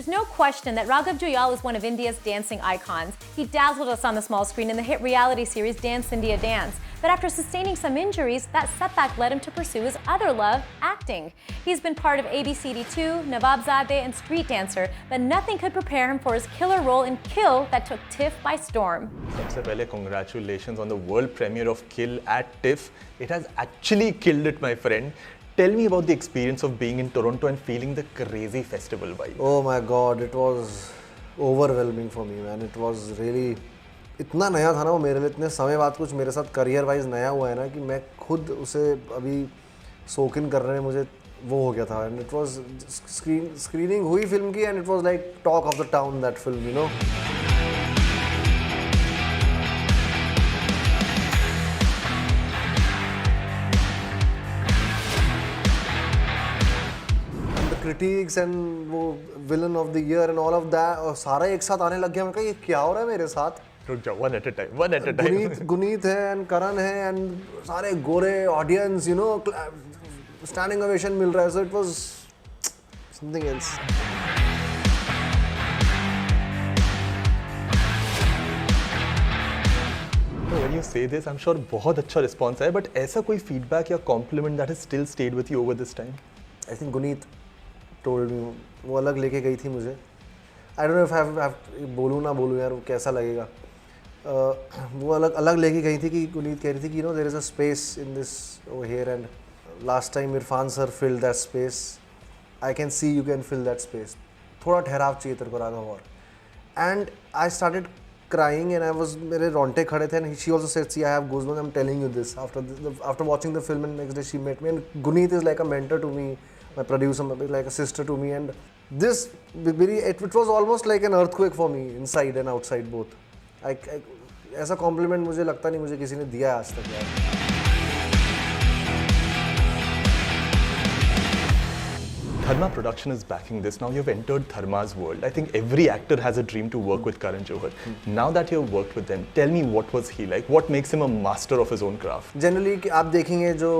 There's no question that Raghav Juyal is one of India's dancing icons. He dazzled us on the small screen in the hit reality series Dance India Dance. But after sustaining some injuries, that setback led him to pursue his other love, acting. He's been part of ABCD2, Nawabzade, and Street Dancer, but nothing could prepare him for his killer role in Kill that took TIFF by storm. सबसे पहले congratulations on the world premiere of Kill at TIFF. It has actually killed it, my friend. Tell me about the experience of being in Toronto and feeling the crazy festival vibe. Oh my God, it was overwhelming for me, man. It was really इतना नया था ना वो मेरे लिए, इतने समय बाद कुछ मेरे साथ करियर वाइज नया हुआ है ना कि मैं खुद उसे अभी सोक इन करने में मुझे वो हो गया था. एंड इट वाज स्क्रीनिंग हुई फिल्म की and it was like talk of the town that film, you know. Critics and वो villain of the year and all of that और सारा एक साथ आने लग गया. मैं कहा ये क्या हो रहा है मेरे साथ. रुक जाओ, one at a time. Guneet है एंड करण है एंड सारे गोरे audience, you know, standing ovation मिल रहा है. So it was something else. When you say this, I'm sure बहुत अच्छा रिस्पॉन्स है, बट ऐसा कोई फीडबैक या compliment that has still stayed with you over this time? I think Guneet told me, वो अलग लेके गई थी मुझे. I don't know if I बोलूँ ना बोलूँ यार, वो कैसा लगेगा. वो अलग लेके गई थी कि गुनीत कह रही थी कि you know there is a space in this over here and last time Irfan sir field that space. I can see you can fill that space. थोड़ा ठहराव चाहिए तेरे को राघव. और and I started crying and I was, मेरे रोंटे खड़े थे. and she also said, see, I have goosebumps, I'm telling you this after watching the film. And next day she met me and Guneet is like a mentor to me, my producer, like a sister to me. And this it was almost like an earthquake for me, inside and outside both. ऐसा compliment मुझे लगता नहीं मुझे किसी ने दिया आज तक यार. Dharma Production is backing this. Now you've entered Dharma's world. I think every actor has a dream to work with Karan Johar. Now that you've worked with them, tell me, what was he like? What makes him a master of his own craft? Generally आप देखेंगे जो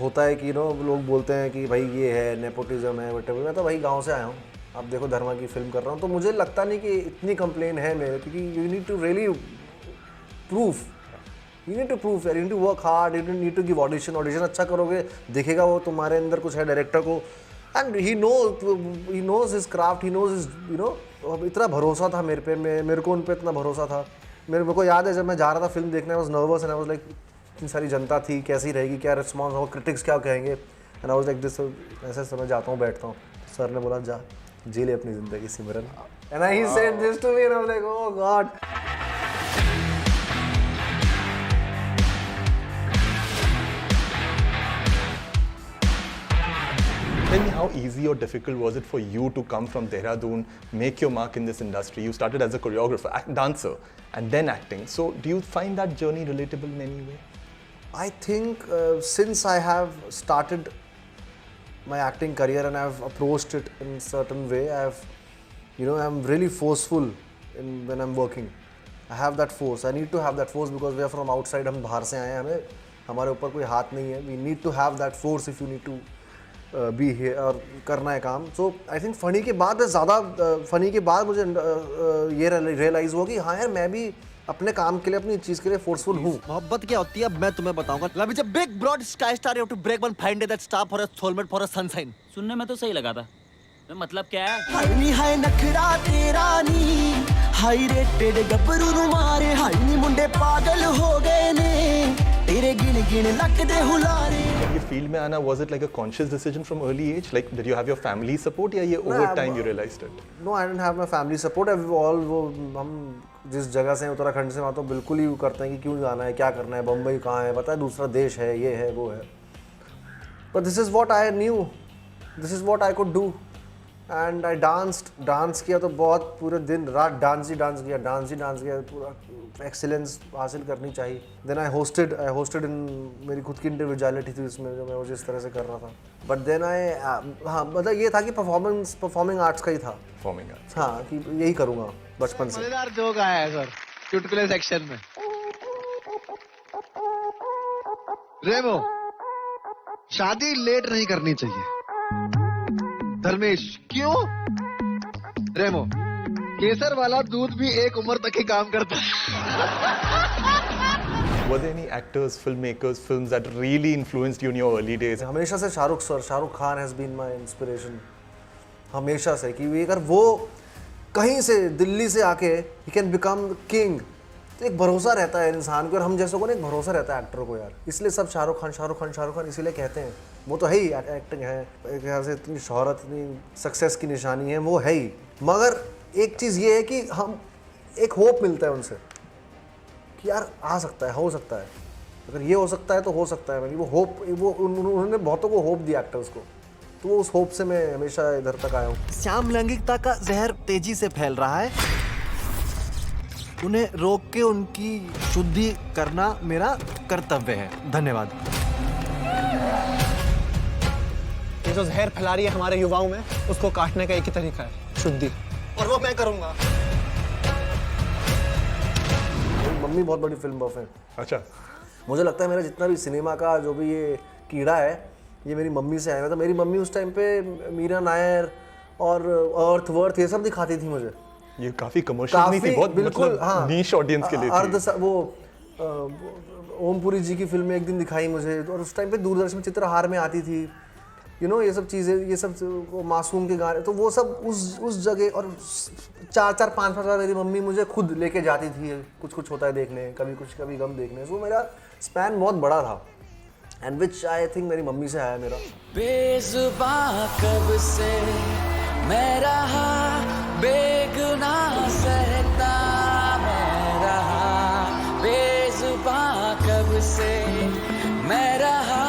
होता है कि you know लोग बोलते हैं कि भाई ये है नेपोटिज्म है whatever. मैं तो भाई गांव से आया हूँ. आप देखो धर्मा की फिल्म कर रहा हूँ तो मुझे लगता नहीं कि इतनी कंप्लेन है मेरे, क्योंकि you need to really prove. You need to prove, you need to work hard, you need to give audition अच्छा करोगे, देखेगा वो तुम्हारे अंदर कुछ है डायरेक्टर को. And he knows his craft, he knows his, you know. इतना भरोसा था मेरे पे, मेरे को उन पे इतना भरोसा था. मेरे को याद है जब मैं जा रहा था फिल्म देखने, I was nervous and I was like, इतनी सारी जनता थी, कैसी रहेगी, क्या रिस्पॉन्स होगा, क्रिटिक्स क्या कहेंगे. And I was like this, ऐसे समय जाता हूँ बैठता हूँ. सर ने बोला जा जी ले अपनी ज़िंदगी सिमरन. And he said this to me and I was like, oh God. Tell me, how easy or difficult was it for you to come from Dehradun, make your mark in this industry? You started as a choreographer, dancer, and then acting. So do you find that journey relatable in any way? I think since I have started my acting career and I've approached it in a certain way, I'm really forceful when I'm working. I have that force. I need to have that force because we are from outside. हम बाहर से आए हैं, हमारे ऊपर कोई हाथ नहीं है. We need to have that force if you need to be है और करना है काम. सो आई थिंक फनी के बाद फनी के बाद मुझे ये रियलाइज़ हुआ कि हाँ यार मैं भी अपने काम के लिए, अपनी चीज़ के लिए फोर्सफुल हूँ. मोहब्बत क्या होती है अब मैं तुम्हें बताऊंगा. Love is a big broad sky star, you have to break one, find that star for a soulmate for a sunshine. सुनने में तो सही लगा था, मतलब क्या है? हाय नी हाय नखरा तेरा नी, हाय रेटेड गबरू नु मारे, हाय नी मुंडे पागल हो गए ने, तेरे गिन गिन लक दे हुलारे. ये फील्ड में आना, was it like a conscious decision from early age? Like did you have your family support या ये over time you realized it? No, I didn't have my family support. हम जिस जगह से उत्तराखंड से, वहाँ तो बिल्कुल ही करते हैं कि क्यों जाना है, क्या करना है, बम्बई कहाँ है, पता है दूसरा देश है, ये है वो है. But this is what I knew. This is what I could do. And I dance किया तो बहुत पूरे दिन रात डांस ही डांस किया. पूरा एक्सीलेंस हासिल करनी चाहिए. देन आई होस्टेड इन, मेरी खुद की इंडिविजुअलिटी थी इसमें जो मैं जिस तरह से कर रहा था. बट देन हाँ मतलब ये था कि परफॉर्मिंग आर्ट्स का ही था. परफॉर्मिंग आर्ट्स, हाँ, कि यही करूँगा बचपन से. मजेदार जोक आया है सर चुटकुले सेक्शन में. रेमो, शादी लेट नहीं करनी चाहिए. धर्मेश, क्यों? रेमो, केसर वाला दूध भी एक उम्र तक ही काम करता है। Were there any actors, filmmakers, films that really influenced you in your early days? हमेशा से Shahrukh Khan has been my inspiration, हमेशा से, कि अगर वो कहीं से दिल्ली से आके ही कैन बिकम किंग, तो एक भरोसा रहता है इंसान को, और हम जैसों को ना एक भरोसा रहता है एक्टर को यार, इसलिए सब शाहरुख खान इसीलिए कहते हैं। वो तो है ही, एक्टिंग है, एक ख्याल से इतनी शोहरत, इतनी सक्सेस की निशानी है, वो है ही। मगर एक चीज़ ये है कि हम एक होप मिलता है उनसे कि यार आ सकता है, हो सकता है, अगर ये हो सकता है तो हो सकता है। वो होप, वो उन्होंने बहुतों को होप दिया एक्टर्स को, तो वो उस होप से मैं हमेशा इधर तक आया हूँ। श्याम लैंगिकता का जहर तेजी से फैल रहा है, उन्हें रोक के उनकी शुद्धि करना मेरा कर्तव्य है। धन्यवाद। ये जो जहर फैला रही है हमारे युवाओं में, उसको काटने का एक ही तरीका है, शुद्धि, और वो मैं करूंगा। मेरी मम्मी बहुत बड़ी फिल्म बफ है। अच्छा, मुझे लगता है मेरा जितना भी सिनेमा का जो भी ये कीड़ा है, ये मेरी मम्मी से आया था। मेरी मम्मी उस टाइम पे मीरा नायर और अर्थवर्थ ये सब दिखाती थी मुझे। ये काफी कमर्शियल नहीं थी, बहुत बिल्कुल, मतलब हाँ, नीश ऑडियंस के लिए थी। वो ओमपुरी जी की फिल्में एक दिन दिखाई मुझे, और उस टाइम पे दूरदर्शन में चित्रहार में आती थी, ये सब चीज़ें, ये सब वो मासूम के गाने, तो वो सब उस जगह, और 4-5 बार मेरी मम्मी मुझे खुद लेके जाती थी, कुछ होता है देखने, कभी गम देखने। तो मेरा स्पैन बहुत बड़ा था, एंड विच आई थिंक मेरी मम्मी से आया मेरा। बेजुबां कब से मैं रहा, बेगुनाह सहता मैं रहा, बेजुबां कब से मैं रहा,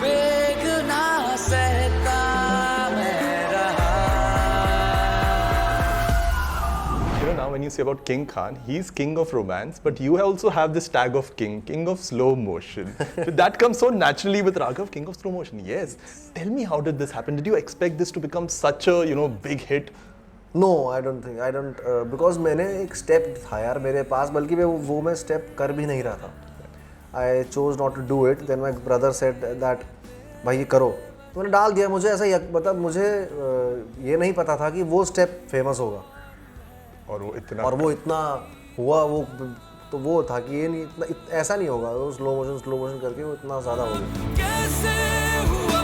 बेगुनाह सहता मैं रहा। You know, now when you say about King Khan, he's king of romance, but you also have this tag of king of slow motion. That comes so naturally with Raghav, king of slow motion. Yes. Tell me, how did this happen? Did you expect this to become such a, big hit? No, I don't think. Because मैंने एक step था यार मेरे पास, बल्कि मैं step कर भी नहीं रहा था। I chose not to do it. Then my brother said that भाई ये करो, तो मैंने डाल दिया। मुझे ऐसा मतलब मुझे ये नहीं पता था कि वो स्टेप फेमस होगा, और वो इतना हुआ। वो तो वो था कि ये नहीं, इतना ऐसा नहीं होगा, वो स्लो मोशन करके वो इतना ज़्यादा हो गया। कैसे हुआ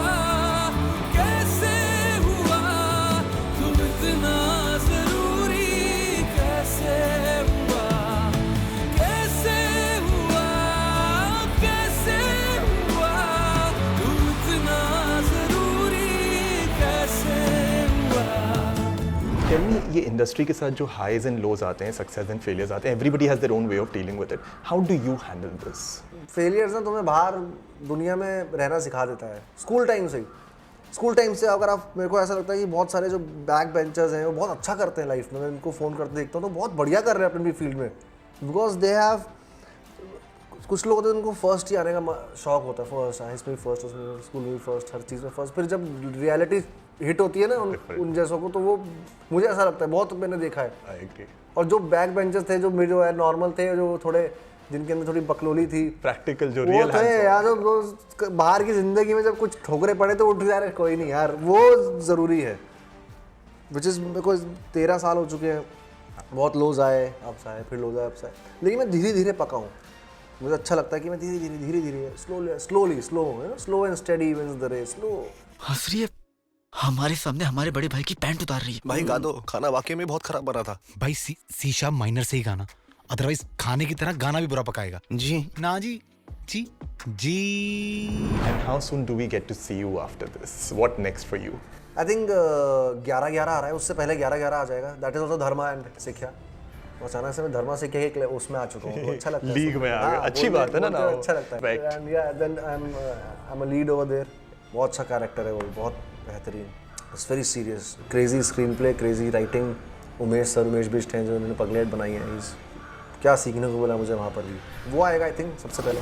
तुम इतना जरूरी, कैसे हुआ तुम इतना जरूरी, कैसे हुआ। Tell me, ये इंडस्ट्री के साथ जो हाईज एंड लोज आते हैं, सक्सेस एंड फेलियर्स आते हैं, everybody has their own way of dealing with it. How do you handle this? Failures ना तुम्हें बाहर दुनिया में रहना सिखा देता है, स्कूल टाइम से ही। स्कूल टाइम से अगर आप, मेरे को ऐसा लगता है कि बहुत सारे जो बैक बेंचर्स हैं वो बहुत अच्छा करते हैं लाइफ में। मैं उनको फ़ोन करते देखता हूँ तो बहुत बढ़िया कर रहे हैं अपनी फील्ड में, बिकॉज दे हैव, कुछ लोग होते हैं उनको फर्स्ट ही आने का शौक होता है, फर्स्ट इसमें फर्स्ट, उसमें स्कूल में फर्स्ट, हर चीज़ में फर्स्ट। फिर जब रियलिटी हिट होती है ना उन जैसों को, तो वो मुझे ऐसा लगता है, बहुत मैंने देखा है। I agree. और जो बैक बेंचर्स थे, जो नॉर्मल थे, जो थोड़े जिनके अंदर थोड़ी बकलोली थी, प्रैक्टिकल जो वो रियल थे यार, जो बाहर की जिंदगी में जब कुछ ठोकरे पड़े तो उठ जा रहे, कोई नहीं यार, वो ज़रूरी है। विच इज़, मेरे को 13 साल हो चुके हैं, बहुत लोज आए, अप्स आए, फिर लोज आए, अप्स आए, लेकिन मैं धीरे धीरे पका हूँ। मुझे अच्छा लगता है कि मैं धीरे धीरे slow and steady wins the race. Slow हंस रही है, हमारे सामने हमारे बड़े भाई की पैंट उतार रही है। भाई गा दो, खाना वाकई में बहुत खराब बना था। भाई शीशा माइनर से ही गाना, अदरवाइज खाने की तरह गाना भी बुरा पकाएगा। जी ना जी जी जी। And how soon do we get to see you after this? What next for you? I think 11/11 आ रहा है, उससे पहले 11/11 आ जाएगा। That is also Dharma and Sikhya. अचानक से मैं धर्मा सिक्ख्या के उसमें आ चुका हूँ, तो अच्छा लगता है। लीग में आ गया, अच्छी बात है ना। अच्छा लगता है। एंड या then I am a lead over there. बहुत अच्छा कैरेक्टर है वो, बहुत बेहतरीन। It's very serious, crazy screenplay, crazy writing. Umesh Bisht हैं जो उन्होंने पगलेट बनाई है। क्या सीखने को बोला मुझे वहाँ पर भी, वो आएगा आई थिंक सबसे पहले।